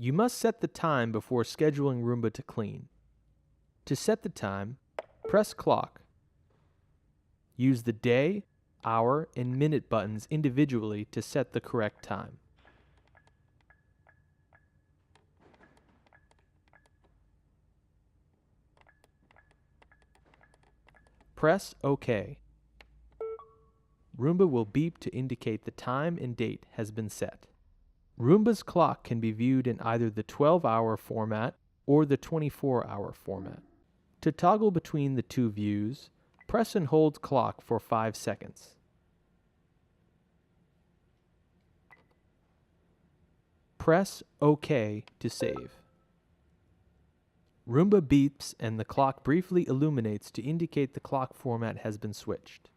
You must set the time before scheduling Roomba to clean. To set the time, press clock. Use the day, hour, and minute buttons individually to set the correct time. Press OK. Roomba will beep to indicate the time and date has been set. Roomba's clock can be viewed in either the 12-hour format or the 24-hour format. To toggle between the two views, press and hold clock for 5 seconds. Press OK to save. Roomba beeps and the clock briefly illuminates to indicate the clock format has been switched.